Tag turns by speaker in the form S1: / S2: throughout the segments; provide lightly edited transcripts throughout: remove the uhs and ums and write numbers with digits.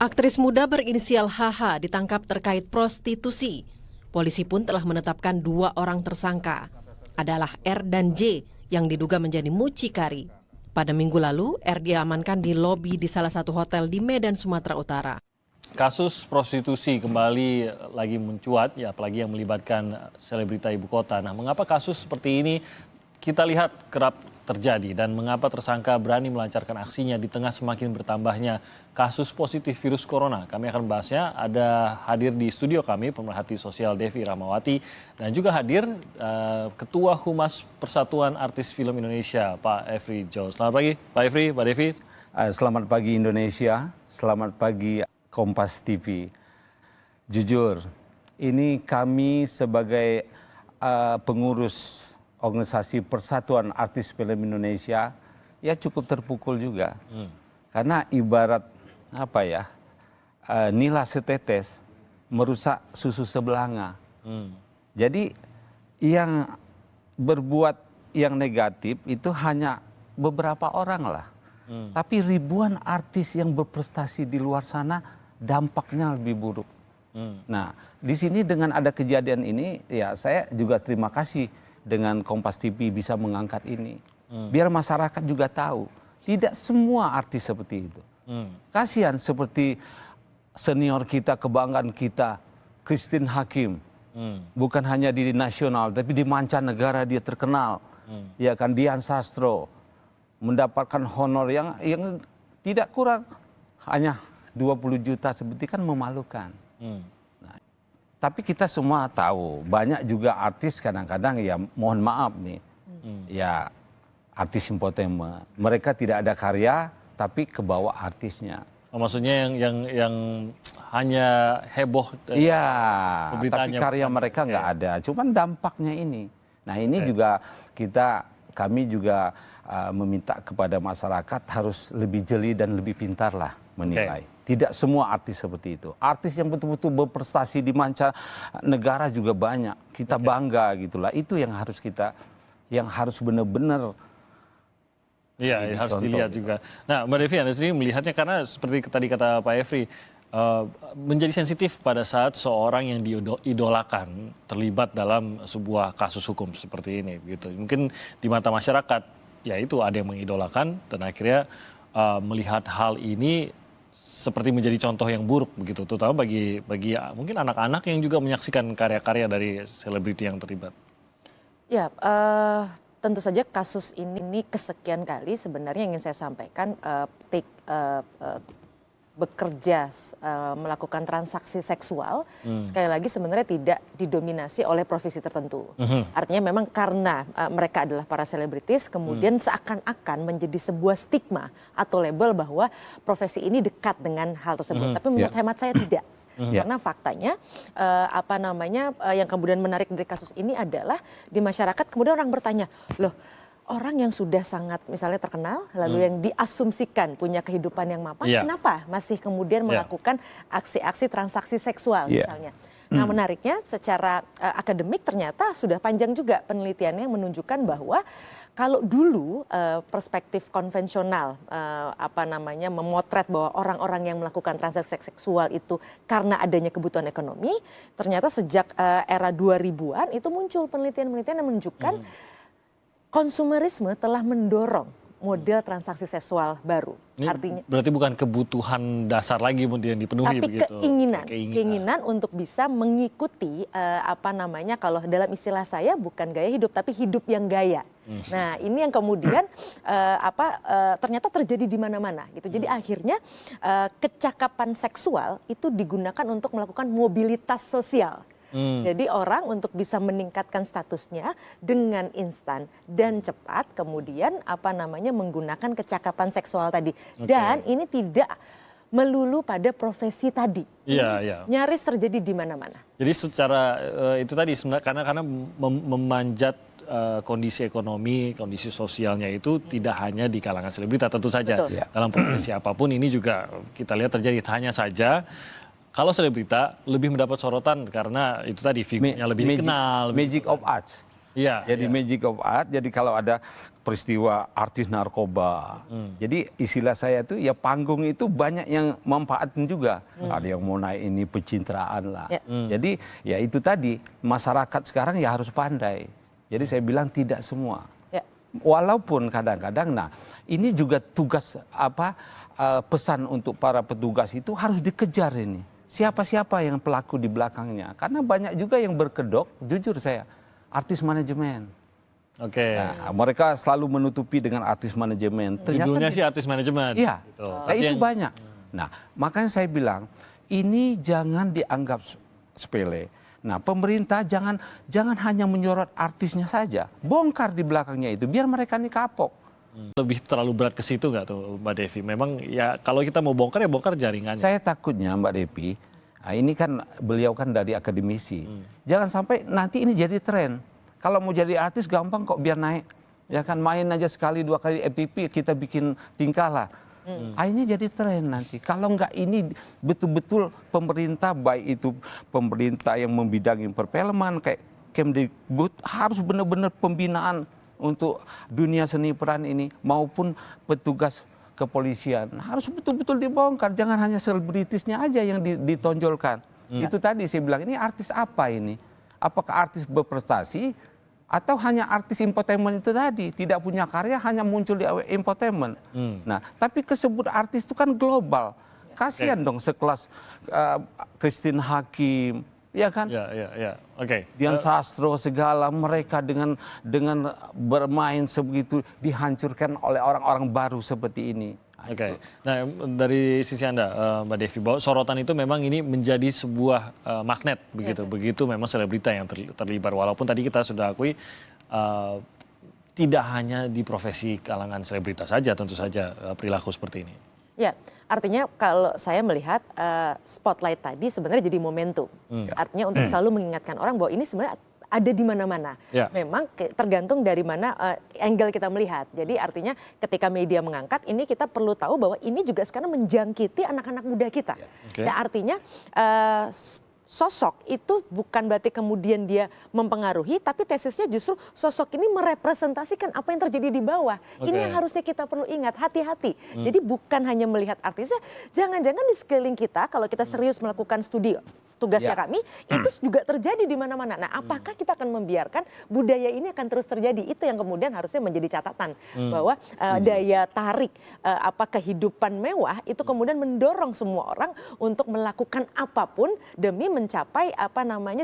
S1: Aktris muda berinisial HH ditangkap terkait prostitusi. Polisi pun telah menetapkan 2 orang tersangka. Adalah R dan J yang diduga menjadi mucikari. Pada minggu lalu, R diamankan di lobi di salah satu hotel di Medan, Sumatera Utara.
S2: Kasus prostitusi kembali lagi mencuat, ya apalagi yang melibatkan selebrita ibu kota. Nah, mengapa kasus seperti ini kita lihat kerap terjadi dan mengapa tersangka berani melancarkan aksinya di tengah semakin bertambahnya kasus positif virus corona? Kami akan membahasnya. Ada hadir di studio kami pemerhati sosial Devi Rahmawati dan juga hadir Ketua Humas Persatuan Artis Film Indonesia, Pak Efri Jo. Selamat pagi, Pak Efri, Pak Devi.
S3: Selamat pagi Indonesia, selamat pagi Kompas TV. Jujur, ini kami sebagai pengurus organisasi Persatuan Artis Film Indonesia ya cukup terpukul juga. Karena ibarat apa ya, nila setetes merusak susu sebelanga. Jadi yang berbuat yang negatif itu hanya beberapa orang lah. Tapi ribuan artis yang berprestasi di luar sana dampaknya lebih buruk. Nah, di sini dengan ada kejadian ini ya saya juga terima kasih dengan Kompas TV bisa mengangkat ini. Biar masyarakat juga tahu, tidak semua artis seperti itu. Kasihan seperti senior kita, kebanggaan kita, Christine Hakim. Bukan hanya di nasional, tapi di mancanegara dia terkenal. Ya kan, Dian Sastro mendapatkan honor yang tidak kurang, hanya 20 juta seperti kan memalukan. Tapi kita semua tahu, banyak juga artis kadang-kadang ya mohon maaf nih, ya artis impotema. Mereka tidak ada karya, tapi kebawa artisnya.
S2: Oh, maksudnya yang hanya heboh.
S3: Iya, tapi karya mereka nggak ada. Cuman dampaknya ini. Nah ini juga kami juga meminta kepada masyarakat harus lebih jeli dan lebih pintar lah menilai. Tidak semua artis seperti itu. Artis yang betul-betul berprestasi di mancanegara juga banyak. Kita bangga gitulah. Itu yang harus harus benar-benar
S2: harus dilihat gitu juga. Nah, Mbak Devi, Anda sendiri melihatnya karena seperti tadi kata Pak Efri, menjadi sensitif pada saat seorang yang diidolakan terlibat dalam sebuah kasus hukum seperti ini. Gitu. Mungkin di mata masyarakat, ya itu ada yang mengidolakan dan akhirnya melihat hal ini seperti menjadi contoh yang buruk begitu, terutama bagi mungkin anak-anak yang juga menyaksikan karya-karya dari selebriti yang terlibat. Ya,
S4: tentu saja kasus ini kesekian kali sebenarnya ingin saya sampaikan bekerja melakukan transaksi seksual sekali lagi sebenarnya tidak didominasi oleh profesi tertentu. Artinya memang karena mereka adalah para selebritis kemudian seakan-akan menjadi sebuah stigma atau label bahwa profesi ini dekat dengan hal tersebut. Tapi menurut hemat saya tidak. Karena faktanya yang kemudian menarik dari kasus ini adalah di masyarakat kemudian orang bertanya, loh orang yang sudah sangat misalnya terkenal, lalu yang diasumsikan punya kehidupan yang mapan, kenapa masih kemudian melakukan aksi-aksi transaksi seksual misalnya. Nah menariknya secara akademik ternyata sudah panjang juga penelitiannya yang menunjukkan bahwa kalau dulu perspektif konvensional memotret bahwa orang-orang yang melakukan transaksi seksual itu karena adanya kebutuhan ekonomi, ternyata sejak era 2000-an itu muncul penelitian-penelitian yang menunjukkan konsumerisme telah mendorong model transaksi seksual baru.
S2: Ini
S4: artinya
S2: berarti bukan kebutuhan dasar lagi yang dipenuhi,
S4: tapi
S2: begitu.
S4: keinginan untuk bisa mengikuti kalau dalam istilah saya bukan gaya hidup tapi hidup yang gaya. Nah, ini yang kemudian ternyata terjadi di mana-mana gitu. Jadi akhirnya kecakapan seksual itu digunakan untuk melakukan mobilitas sosial. Jadi orang untuk bisa meningkatkan statusnya dengan instan dan cepat kemudian menggunakan kecakapan seksual tadi. Dan ini tidak melulu pada profesi tadi. Nyaris terjadi di mana-mana.
S2: Jadi secara itu tadi sebenarnya karena memanjat kondisi ekonomi, kondisi sosialnya itu tidak hanya di kalangan selebritas tentu saja. Dalam profesi apapun ini juga kita lihat terjadi. Hanya saja kalau selebrita lebih mendapat sorotan karena itu tadi figurnya lebih dikenal.
S3: Magic of arts.
S2: Iya.
S3: Jadi magic of art. Jadi kalau ada peristiwa artis narkoba, jadi istilah saya tuh ya panggung itu banyak yang manfaatin juga. Ada yang mau naik ini pencitraan lah.
S4: Ya.
S3: Jadi ya itu tadi masyarakat sekarang ya harus pandai. Jadi saya bilang tidak semua.
S4: Ya.
S3: Walaupun kadang-kadang, nah ini juga tugas pesan untuk para petugas itu harus dikejar ini. Siapa-siapa yang pelaku di belakangnya. Karena banyak juga yang berkedok, jujur saya, artis manajemen.
S2: Oke.
S3: Nah, mereka selalu menutupi dengan artis manajemen.
S2: Judulnya sih artis manajemen.
S3: Iya,
S2: Gitu.
S3: nah,
S2: Tapi
S3: itu
S2: yang-
S3: banyak. Nah, makanya saya bilang, ini jangan dianggap sepele. Nah, pemerintah jangan hanya menyorot artisnya saja. Bongkar di belakangnya itu, biar mereka ini kapok.
S2: lebih terlalu berat ke situ nggak tuh Mbak Devi? Memang ya kalau kita mau bongkar ya bongkar jaringannya.
S3: Saya takutnya Mbak Devi, ini kan beliau kan dari akademisi. Jangan sampai nanti ini jadi tren. Kalau mau jadi artis gampang kok biar naik. Ya kan main aja sekali 2 kali FTP kita bikin tingkah lah. Akhirnya jadi tren nanti. Kalau enggak ini betul-betul pemerintah, baik itu pemerintah yang membidangi perfilman kayak Kemdikbud harus benar-benar pembinaan untuk dunia seni peran ini maupun petugas kepolisian harus betul-betul dibongkar. Jangan hanya selebritisnya aja yang ditonjolkan. Itu tadi saya bilang ini artis apa ini? Apakah artis berprestasi atau hanya artis infotainment itu tadi tidak punya karya hanya muncul di infotainment. Nah, tapi kesebut artis itu kan global. Kasihan dong sekelas Christine Hakim, ya kan?
S2: Ya. Oke.
S3: Dian Sastro segala mereka dengan bermain sebegitu dihancurkan oleh orang-orang baru seperti ini.
S2: Oke. Nah, dari sisi Anda, Mbak Devi, bahwa sorotan itu memang ini menjadi sebuah magnet begitu. Begitu memang selebrita yang terlibat. Walaupun tadi kita sudah akui tidak hanya di profesi kalangan selebritas saja tentu saja perilaku seperti ini.
S4: Ya, artinya kalau saya melihat spotlight tadi sebenarnya jadi momentum. Artinya untuk selalu mengingatkan orang bahwa ini sebenarnya ada di mana-mana.
S2: Ya.
S4: Memang tergantung dari mana angle kita melihat. Jadi artinya ketika media mengangkat ini kita perlu tahu bahwa ini juga sekarang menjangkiti anak-anak muda kita.
S2: Oke.
S4: Nah, artinya sosok itu bukan berarti kemudian dia mempengaruhi, tapi tesisnya justru sosok ini merepresentasikan apa yang terjadi di bawah. Ini
S2: Oke.
S4: yang harusnya kita perlu ingat, hati-hati. Jadi bukan hanya melihat artisnya, jangan-jangan di sekeliling kita kalau kita serius melakukan studi tugasnya kami, itu juga terjadi di mana-mana. Nah, apakah kita akan membiarkan budaya ini akan terus terjadi? Itu yang kemudian harusnya menjadi catatan bahwa daya tarik kehidupan mewah itu kemudian mendorong semua orang untuk melakukan apapun demi mencapai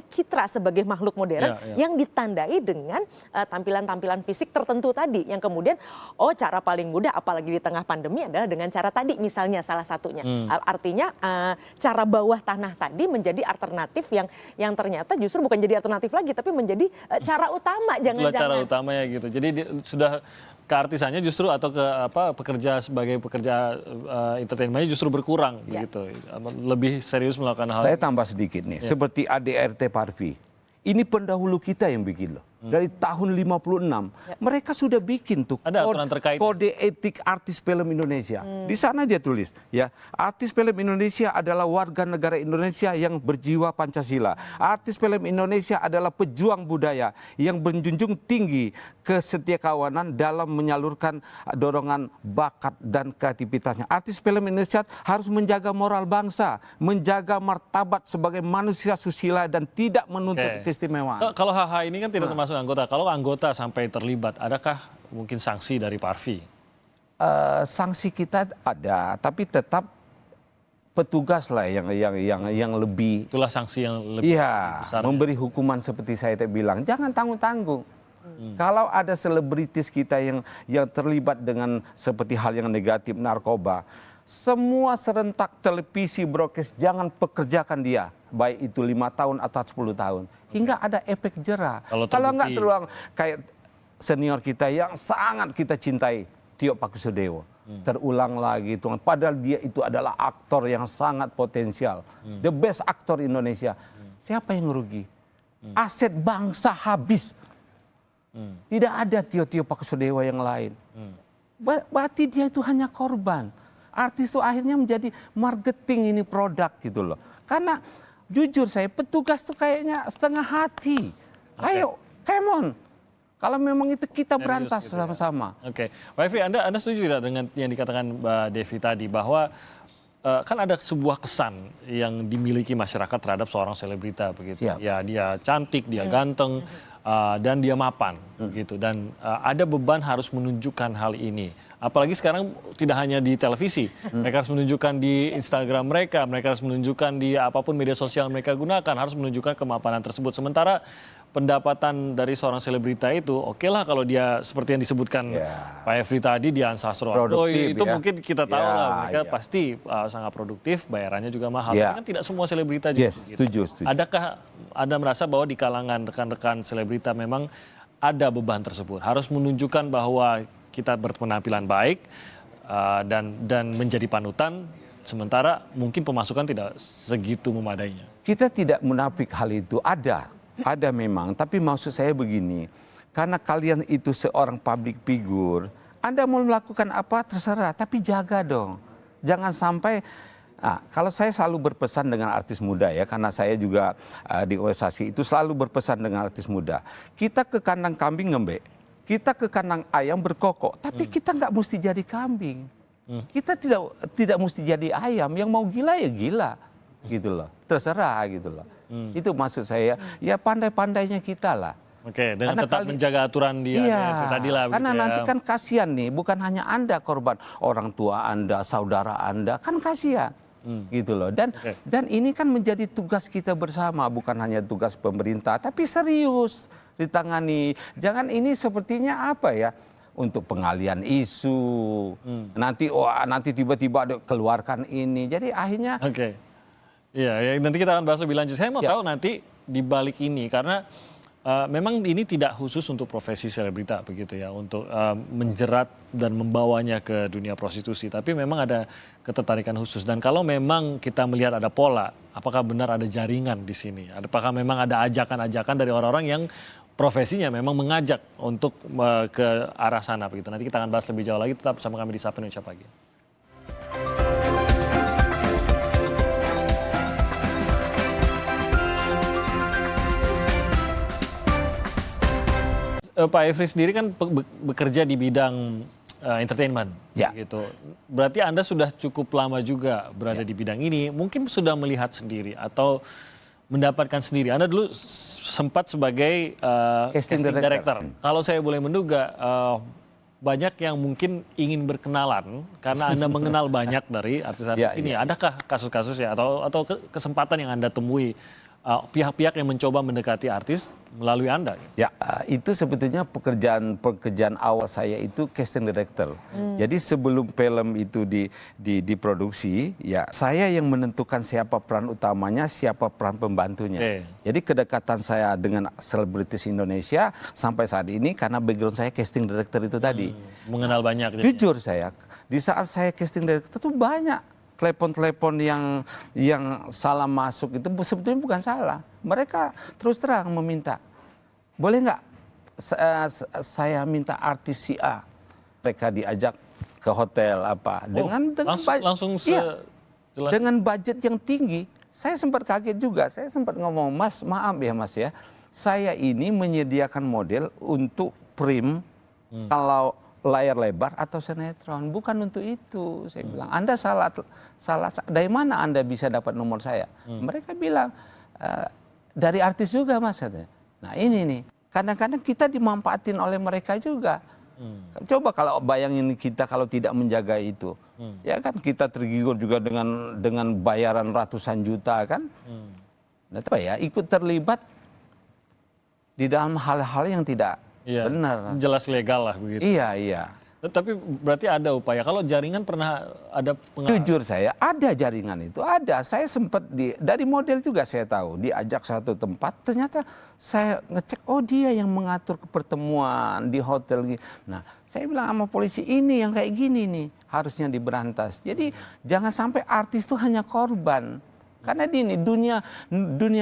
S4: citra sebagai makhluk modern yang ditandai dengan tampilan-tampilan fisik tertentu tadi yang kemudian cara paling mudah apalagi di tengah pandemi adalah dengan cara tadi misalnya salah satunya. Artinya cara bawah tanah tadi menjadi alternatif yang ternyata justru bukan jadi alternatif lagi tapi menjadi cara utama
S2: Itulah cara
S4: jangan-jangan.
S2: utamanya gitu. Jadi sudah keartisannya justru atau pekerja sebagai pekerja entertainment justru berkurang begitu. Lebih serius melakukan hal.
S3: Saya tambah sedikit nih, seperti ADRT Parvi. Ini pendahulu kita yang bikin loh. Dari tahun 56, mereka sudah bikin tuh
S2: Ada aturan terkait.
S3: kode etik artis film Indonesia. Di sana dia tulis, ya, artis film Indonesia adalah warga negara Indonesia yang berjiwa Pancasila. Artis film Indonesia adalah pejuang budaya yang menjunjung tinggi kesetiakawanan dalam menyalurkan dorongan bakat dan kreativitasnya. Artis film Indonesia harus menjaga moral bangsa, menjaga martabat sebagai manusia susila dan tidak menuntut keistimewaan.
S2: Kalau HH ini kan tidak termasuk anggota. Kalau anggota sampai terlibat, adakah mungkin sanksi dari Parvi?
S3: Sanksi kita ada, tapi tetap petugas lah yang lebih,
S2: Itulah sanksi yang lebih besar.
S3: memberi hukuman seperti saya tadi bilang. Jangan tanggung-tanggung. Kalau ada selebritis kita yang terlibat dengan seperti hal yang negatif narkoba, semua serentak televisi broadcast jangan pekerjakan dia, baik itu 5 tahun atau 10 tahun, hingga ada efek jera. Kalau nggak terulang kayak senior kita yang sangat kita cintai, Tio Pakusadewo, terulang lagi Tuhan. Padahal dia itu adalah aktor yang sangat potensial, the best aktor Indonesia. Siapa yang merugi? Aset bangsa habis. Tidak ada Tio Pakusadewo yang lain. Berarti dia itu hanya korban. Artis itu akhirnya menjadi marketing ini produk gitu loh. Karena jujur saya petugas tuh kayaknya setengah hati. Ayo, come on. Kalau memang itu kita
S2: Serius
S3: berantas
S2: gitu ya.
S3: sama-sama.
S2: Oke, Pak Efri, Anda setuju tidak dengan yang dikatakan Mbak Devi tadi bahwa kan ada sebuah kesan yang dimiliki masyarakat terhadap seorang selebrita begitu.
S3: Siap.
S2: Ya, dia cantik, dia ganteng, dan dia mapan gitu. Dan ada beban harus menunjukkan hal ini. Apalagi sekarang tidak hanya di televisi, mereka harus menunjukkan di Instagram mereka harus menunjukkan di apapun media sosial mereka gunakan, harus menunjukkan kemapanan tersebut. Sementara pendapatan dari seorang selebrita itu, oke lah kalau dia seperti yang disebutkan Pak Efri tadi, Dian Sastro, itu mungkin kita tahu lah mereka pasti sangat produktif, bayarannya juga mahal. Tapi kan tidak semua selebrita juga.
S3: Setuju.
S2: Adakah Anda merasa bahwa di kalangan rekan-rekan selebrita memang ada beban tersebut, harus menunjukkan bahwa kita berpenampilan baik dan menjadi panutan, sementara mungkin pemasukan tidak segitu memadainya?
S3: Kita tidak menapik hal itu, ada memang, tapi maksud saya begini, karena kalian itu seorang public figure, Anda mau melakukan apa terserah, tapi jaga dong, jangan sampai. Kalau saya selalu berpesan dengan artis muda ya, karena saya juga di organisasi itu selalu berpesan dengan artis muda, kita ke kandang kambing ngembek, kita ke kandang ayam berkokok, tapi kita nggak mesti jadi kambing, kita tidak mesti jadi ayam, yang mau gila ya gila, gitu loh, terserah gitu loh. Itu maksud saya, ya pandai-pandainya kita lah.
S2: Oke, dengan tetap menjaga aturan dia tadi lah.
S3: Karena
S2: gitu
S3: nanti kan kasihan nih, bukan hanya Anda korban, orang tua Anda, saudara Anda, kan kasihan. Gitu loh. Dan ini kan menjadi tugas kita bersama, bukan hanya tugas pemerintah, tapi serius ditangani. Jangan ini sepertinya apa ya, untuk pengalian isu. Nanti tiba-tiba ada keluarkan ini. Jadi akhirnya
S2: Iya, nanti kita akan bahas lebih lanjut. Saya mau tahu nanti di balik ini, karena memang ini tidak khusus untuk profesi selebrita begitu ya, untuk menjerat dan membawanya ke dunia prostitusi. Tapi memang ada ketertarikan khusus. Dan kalau memang kita melihat ada pola, apakah benar ada jaringan di sini? Apakah memang ada ajakan-ajakan dari orang-orang yang profesinya memang mengajak untuk ke arah sana begitu. Nanti kita akan bahas lebih jauh lagi. Tetap bersama kami di Sapa Indonesia Pagi. Pak Efri sendiri kan bekerja di bidang entertainment, gitu. Berarti Anda sudah cukup lama juga berada di bidang ini. Mungkin sudah melihat sendiri atau mendapatkan sendiri. Anda dulu sempat sebagai casting director. Kalau saya boleh menduga, banyak yang mungkin ingin berkenalan karena Anda mengenal banyak dari artis-artis ini. Adakah kasus-kasus ya atau kesempatan yang Anda temui? Pihak-pihak yang mencoba mendekati artis melalui Anda?
S3: Ya, itu sebetulnya pekerjaan awal saya itu casting director. Jadi sebelum film itu diproduksi, ya saya yang menentukan siapa peran utamanya, siapa peran pembantunya. Jadi kedekatan saya dengan selebritis Indonesia sampai saat ini karena background saya casting director itu tadi.
S2: Mengenal banyak.
S3: Jujur saya, di saat saya casting director itu banyak telepon-telepon yang salah masuk itu sebetulnya bukan salah. Mereka terus terang meminta, boleh nggak saya minta artis si A. Mereka diajak ke hotel apa dengan budget yang tinggi. Saya sempat kaget juga. Saya sempat ngomong, Mas, maaf ya Mas ya, saya ini menyediakan model untuk prim kalau layar lebar atau sinetron, bukan untuk itu. Saya bilang, Anda salah. Dari mana Anda bisa dapat nomor saya? Mereka bilang, dari artis juga Mas. Nah ini nih, kadang-kadang kita dimanfaatin oleh mereka juga. Coba kalau bayangin kita kalau tidak menjaga itu, ya kan kita tergiur juga dengan bayaran ratusan juta kan? Apa ya, ikut terlibat di dalam hal-hal yang tidak benar.
S2: Jelas legal lah begitu.
S3: Iya.
S2: Tapi berarti ada upaya. Kalau jaringan pernah ada pengaruh?
S3: Jujur saya, ada jaringan itu. Ada. Saya sempat dari model juga saya tahu. Diajak satu tempat, ternyata saya ngecek, oh dia yang mengatur pertemuan di hotel. Nah, saya bilang sama polisi, ini yang kayak gini nih, harusnya diberantas. Jadi jangan sampai artis itu hanya korban. Karena ini dunia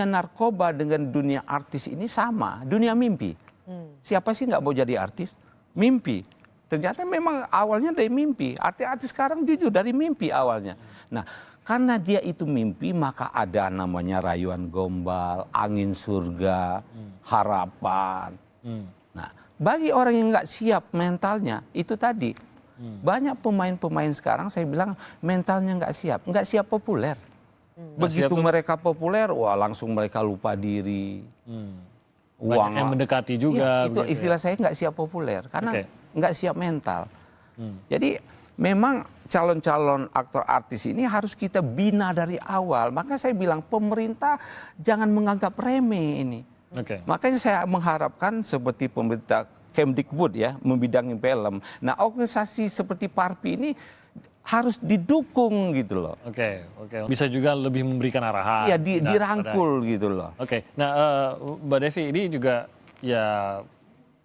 S3: narkoba dengan dunia artis ini sama, dunia mimpi. Siapa sih nggak mau jadi artis? Mimpi. Ternyata memang awalnya dari mimpi. Artis sekarang jujur dari mimpi awalnya. Nah, karena dia itu mimpi, maka ada namanya rayuan gombal, angin surga, harapan. Nah, bagi orang yang nggak siap mentalnya, itu tadi. Banyak pemain-pemain sekarang saya bilang mentalnya nggak siap populer. Begitu mereka populer, wah langsung mereka lupa diri.
S2: Banyak yang mendekati juga.
S3: Itu
S2: begitu,
S3: istilah saya nggak siap populer, karena
S2: Oke.
S3: nggak siap mental. Jadi memang calon-calon aktor artis ini harus kita bina dari awal. Maka saya bilang pemerintah jangan menganggap remeh ini.
S2: Oke.
S3: Makanya saya mengharapkan seperti pemerintah Kemdikbud ya, membidangi film. Nah, organisasi seperti Parvi ini harus didukung gitu loh.
S2: Oke. Bisa juga lebih memberikan arahan.
S3: Iya, dirangkul gitu loh.
S2: Oke. Nah, Mbak Devi, ini juga ya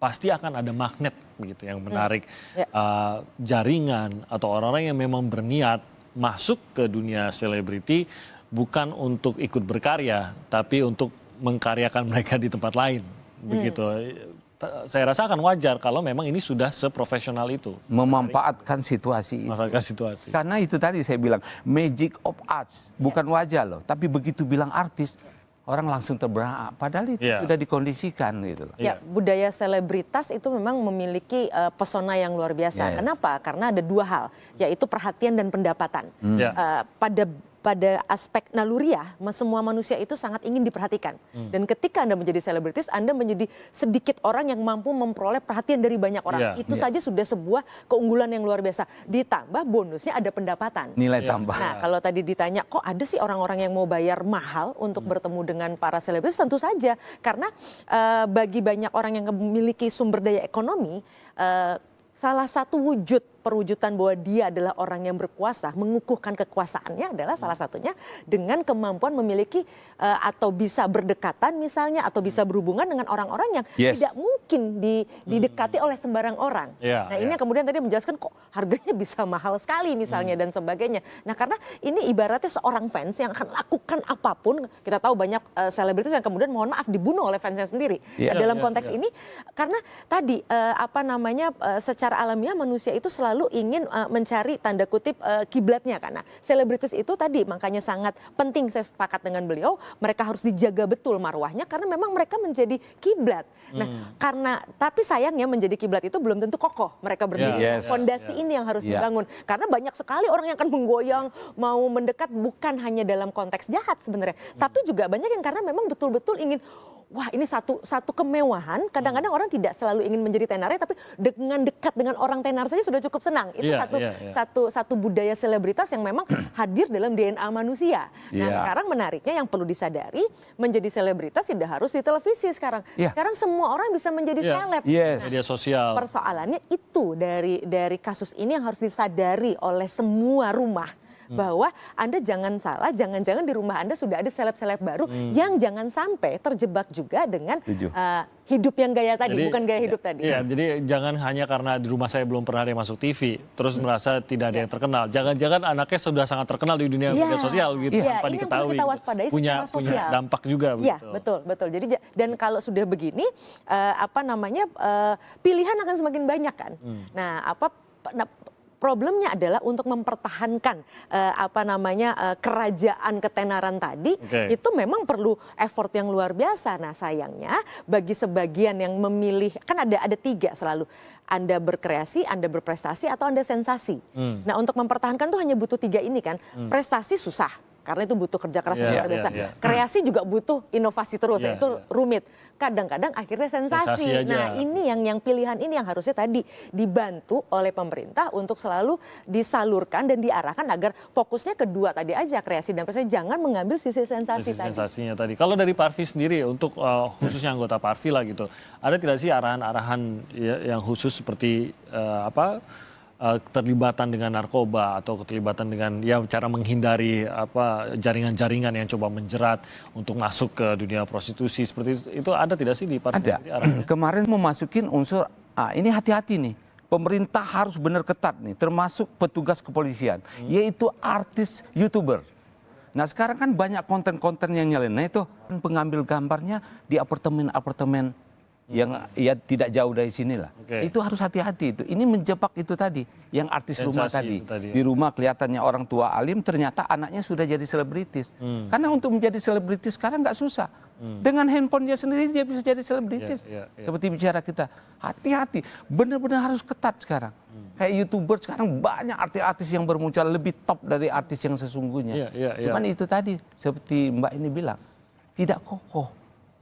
S2: pasti akan ada magnet begitu yang menarik jaringan atau orang-orang yang memang berniat masuk ke dunia selebriti bukan untuk ikut berkarya, tapi untuk mengkaryakan mereka di tempat lain. Begitu. Saya rasa akan wajar kalau memang ini sudah seprofesional itu.
S3: Memanfaatkan situasi itu.
S2: Memanfaatkan situasi.
S3: Karena itu tadi saya bilang magic of arts, bukan wajah loh, tapi begitu bilang artis orang langsung terberak, padahal itu sudah dikondisikan gitu loh.
S4: Ya, budaya selebritas itu memang memiliki pesona yang luar biasa.
S3: Yes.
S4: Kenapa? Karena ada dua hal, yaitu perhatian dan pendapatan. Pada aspek naluriah, semua manusia itu sangat ingin diperhatikan. Dan ketika Anda menjadi selebritis, Anda menjadi sedikit orang yang mampu memperoleh perhatian dari banyak orang. Itu saja sudah sebuah keunggulan yang luar biasa. Ditambah bonusnya ada pendapatan.
S3: Nilai tambah.
S4: Nah, kalau tadi ditanya, kok ada sih orang-orang yang mau bayar mahal untuk bertemu dengan para selebritis? Tentu saja, karena bagi banyak orang yang memiliki sumber daya ekonomi, salah satu wujud perwujudan bahwa dia adalah orang yang berkuasa, mengukuhkan kekuasaannya adalah salah satunya dengan kemampuan memiliki atau bisa berdekatan misalnya, atau bisa berhubungan dengan orang-orang yang tidak mungkin didekati oleh sembarang orang. Nah, ini yang kemudian tadi menjelaskan kok harganya bisa mahal sekali misalnya dan sebagainya. Nah, karena ini ibaratnya seorang fans yang akan lakukan apapun, kita tahu banyak selebritis yang kemudian mohon maaf dibunuh oleh fansnya sendiri. Nah, dalam konteks ini karena tadi secara alamiah manusia itu selalu ingin mencari tanda kutip kiblatnya, karena selebritis itu tadi makanya sangat penting, saya sepakat dengan beliau, mereka harus dijaga betul marwahnya karena memang mereka menjadi kiblat. Nah, tapi sayangnya menjadi kiblat itu belum tentu kokoh mereka berdiri. Fondasi ini yang harus dibangun, karena banyak sekali orang yang akan menggoyang, mau mendekat bukan hanya dalam konteks jahat sebenarnya, tapi juga banyak yang karena memang betul-betul ingin, wah ini satu kemewahan. Kadang-kadang orang tidak selalu ingin menjadi tenarai, tapi dengan dekat dengan orang tenar saja sudah cukup senang. Itu satu budaya selebritas yang memang hadir dalam DNA manusia. Nah, sekarang menariknya yang perlu disadari, menjadi selebritas tidak harus di televisi sekarang. Sekarang semua orang bisa menjadi seleb.
S2: Media sosial.
S4: Persoalannya itu dari kasus ini yang harus disadari oleh semua rumah. Bahwa Anda jangan salah, jangan-jangan di rumah Anda sudah ada seleb-seleb baru yang jangan sampai terjebak juga dengan hidup yang gaya tadi, bukan gaya hidup tadi.
S2: Iya, jadi jangan hanya karena di rumah saya belum pernah ada yang masuk TV, terus merasa tidak ada yang terkenal. Jangan-jangan anaknya sudah sangat terkenal di dunia media sosial gitu, tanpa
S4: ini
S2: diketahui.
S4: Yang perlu kita waspadai
S2: punya dampak juga.
S4: Iya, betul. Jadi dan kalau sudah begini, pilihan akan semakin banyak kan. Problemnya adalah untuk mempertahankan kerajaan ketenaran tadi, itu memang perlu effort yang luar biasa. Nah, sayangnya bagi sebagian yang memilih, kan ada tiga selalu, Anda berkreasi, Anda berprestasi, atau Anda sensasi. Nah, untuk mempertahankan tuh hanya butuh tiga ini kan. Prestasi susah, karena itu butuh kerja keras yang luar biasa. Kreasi juga butuh inovasi terus, itu rumit. Kadang-kadang akhirnya sensasi. Nah, ini yang pilihan ini yang harusnya tadi dibantu oleh pemerintah untuk selalu disalurkan dan diarahkan agar fokusnya kedua tadi aja, kreasi dan prestasi, jangan mengambil sisi sensasi tadi.
S2: Sensasinya tadi. Kalau dari Parvi sendiri, untuk khususnya anggota Parvi lah gitu, ada tidak sih arahan-arahan yang khusus seperti keterlibatan dengan narkoba atau keterlibatan dengan cara menghindari jaringan-jaringan yang coba menjerat untuk masuk ke dunia prostitusi seperti itu, ada tidak sih di Parvi?
S3: Ada. Kemarin memasukin unsur ini hati-hati nih. Pemerintah harus benar ketat nih, termasuk petugas kepolisian, yaitu artis YouTuber. Nah, sekarang kan banyak konten-konten yang nyeleneh itu pengambil gambarnya di apartemen-apartemen yang tidak jauh dari sini lah. Itu harus hati-hati itu. Ini menjebak itu tadi, yang artis rumah tadi. Di rumah kelihatannya orang tua alim, ternyata anaknya sudah jadi selebritis. Karena untuk menjadi selebritis sekarang nggak susah. Dengan handphone dia sendiri dia bisa jadi selebritis. Seperti bicara kita, hati-hati, benar-benar harus ketat sekarang. Kayak YouTuber sekarang banyak artis-artis yang bermunculan lebih top dari artis yang sesungguhnya. Cuman itu tadi, seperti Mbak ini bilang, tidak kokoh,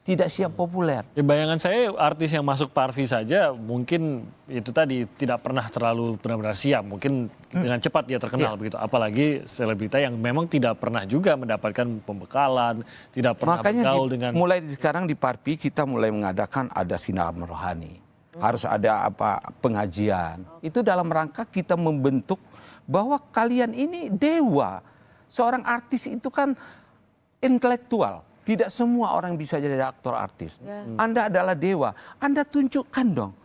S3: tidak siap populer.
S2: Ya, bayangan saya artis yang masuk Parvi saja mungkin itu tadi tidak pernah terlalu benar-benar siap. Mungkin dengan cepat dia terkenal begitu. Apalagi selebrita yang memang tidak pernah juga mendapatkan pembekalan, tidak pernah bergaul dengan.
S3: Mulai sekarang di Parvi kita mulai mengadakan ada sinar rohani. Harus ada pengajian. Itu dalam rangka kita membentuk bahwa kalian ini dewa. Seorang artis itu kan intelektual. Tidak semua orang bisa jadi aktor artis. Anda adalah dewa. Anda tunjukkan dong.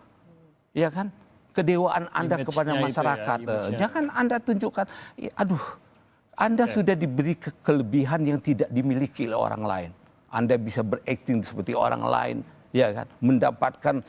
S3: Ya kan? Kedewaan Anda kepada masyarakat. Jangan Anda tunjukkan, aduh, Anda sudah diberi kelebihan yang tidak dimiliki oleh orang lain. Anda bisa berakting seperti orang lain. Ya kan, mendapatkan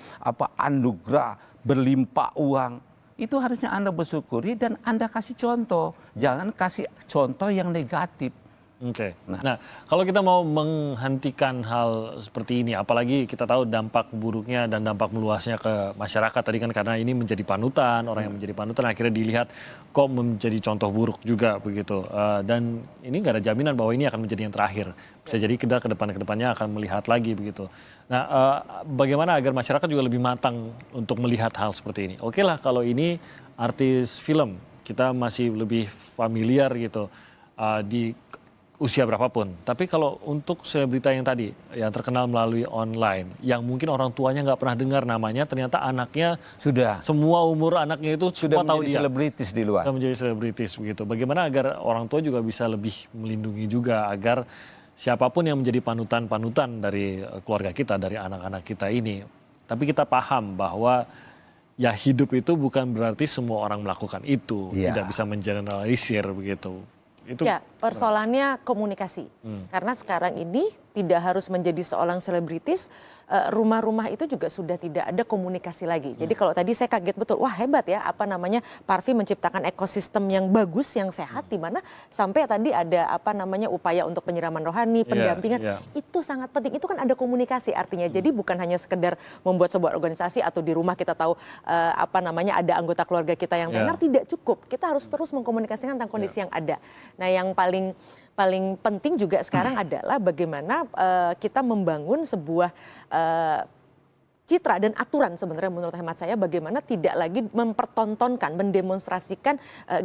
S3: anugerah berlimpah uang, itu harusnya Anda bersyukuri dan Anda kasih contoh, jangan kasih contoh yang negatif.
S2: Oke. Nah, kalau kita mau menghentikan hal seperti ini, apalagi kita tahu dampak buruknya dan dampak meluasnya ke masyarakat tadi kan, karena ini menjadi panutan, orang yang menjadi panutan akhirnya dilihat kok menjadi contoh buruk juga begitu. Dan ini nggak ada jaminan bahwa ini akan menjadi yang terakhir. Bisa jadi kita ke depannya akan melihat lagi begitu. Nah, bagaimana agar masyarakat juga lebih matang untuk melihat hal seperti ini? Oke lah kalau ini artis film, kita masih lebih familiar gitu di usia berapapun. Tapi kalau untuk selebrita yang tadi, yang terkenal melalui online, yang mungkin orang tuanya nggak pernah dengar namanya, ternyata anaknya
S3: sudah,
S2: semua umur anaknya itu
S3: sudah
S2: tahu
S3: menjadi selebritis di luar.
S2: Sudah menjadi selebritis begitu. Bagaimana agar orang tua juga bisa lebih melindungi juga agar siapapun yang menjadi panutan-panutan dari keluarga kita, dari anak-anak kita ini, tapi kita paham bahwa ya hidup itu bukan berarti semua orang melakukan itu, tidak bisa mengeneralisir begitu. Itu
S4: ya, persoalannya komunikasi. Karena sekarang ini tidak harus menjadi seorang selebritis, rumah-rumah itu juga sudah tidak ada komunikasi lagi. Jadi kalau tadi saya kaget betul, wah hebat ya, Parvi menciptakan ekosistem yang bagus, yang sehat, di mana sampai tadi ada upaya untuk penyiraman rohani, pendampingan, itu sangat penting. Itu kan ada komunikasi artinya. Jadi bukan hanya sekedar membuat sebuah organisasi atau di rumah kita tahu ada anggota keluarga kita yang tenar, tidak cukup. Kita harus terus mengkomunikasikan tentang kondisi yang ada. Nah, yang paling penting juga sekarang adalah bagaimana kita membangun sebuah citra dan aturan sebenarnya menurut hemat saya, bagaimana tidak lagi mempertontonkan, mendemonstrasikan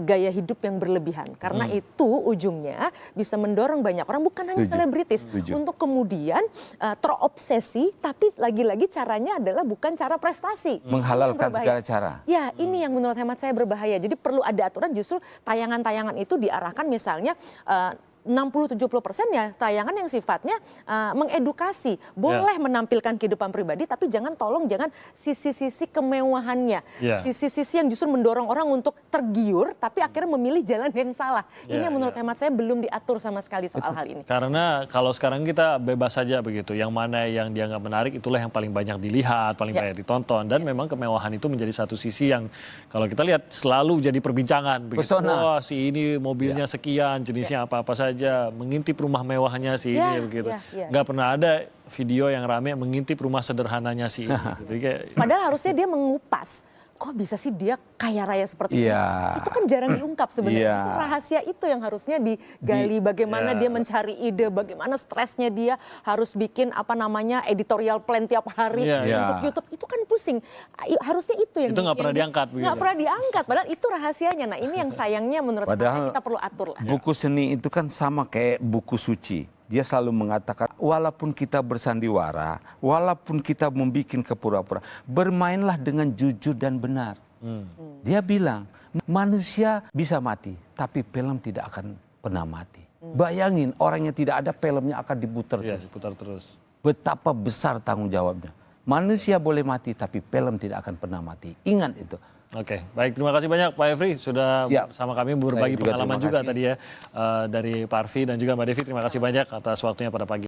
S4: gaya hidup yang berlebihan. Karena itu ujungnya bisa mendorong banyak orang, bukan hanya selebritis, untuk kemudian terobsesi, tapi lagi-lagi caranya adalah bukan cara prestasi.
S3: Menghalalkan segala cara.
S4: Ya, ini yang menurut hemat saya berbahaya. Jadi perlu ada aturan, justru tayangan-tayangan itu diarahkan misalnya 60-70% ya tayangan yang sifatnya mengedukasi. Boleh menampilkan kehidupan pribadi, tapi jangan sisi-sisi kemewahannya. Sisi-sisi yang justru mendorong orang untuk tergiur, tapi akhirnya memilih jalan yang salah. Ini yang menurut hemat saya belum diatur sama sekali soal hal ini.
S2: Karena kalau sekarang kita bebas saja begitu. Yang mana yang dianggap menarik, itulah yang paling banyak dilihat, paling banyak ditonton. Dan memang kemewahan itu menjadi satu sisi yang kalau kita lihat selalu jadi perbincangan. Begitu. Wah, si ini mobilnya sekian, jenisnya apa-apa saja. Mengintip rumah mewahnya si ini begitu. Nggak pernah ada video yang rame mengintip rumah sederhananya si ini. Gitu.
S4: Padahal harusnya dia mengupas. Kok bisa sih dia kaya raya seperti itu? Itu kan jarang diungkap sebenarnya. Rahasia itu yang harusnya digali. Bagaimana dia mencari ide, bagaimana stresnya dia harus bikin editorial plan tiap hari untuk YouTube. Itu kan pusing. Harusnya itu yang
S2: nggak pernah diangkat.
S4: Nggak pernah diangkat. Padahal itu rahasianya. Nah, ini yang sayangnya menurut saya kita perlu atur lah.
S3: Buku seni itu kan sama kayak buku suci. Dia selalu mengatakan, walaupun kita bersandiwara, walaupun kita membuat kepura-pura, bermainlah dengan jujur dan benar. Dia bilang, manusia bisa mati, tapi film tidak akan pernah mati. Bayangin, orang yang tidak ada, filmnya akan diputar terus. Betapa besar tanggung jawabnya. Manusia boleh mati, tapi film tidak akan pernah mati. Ingat itu.
S2: Oke, baik, terima kasih banyak Pak Efri sudah bersama kami berbagi pengalaman juga tadi ya dari Parvi, dan juga Mbak Devi, terima kasih banyak atas waktunya pada pagi.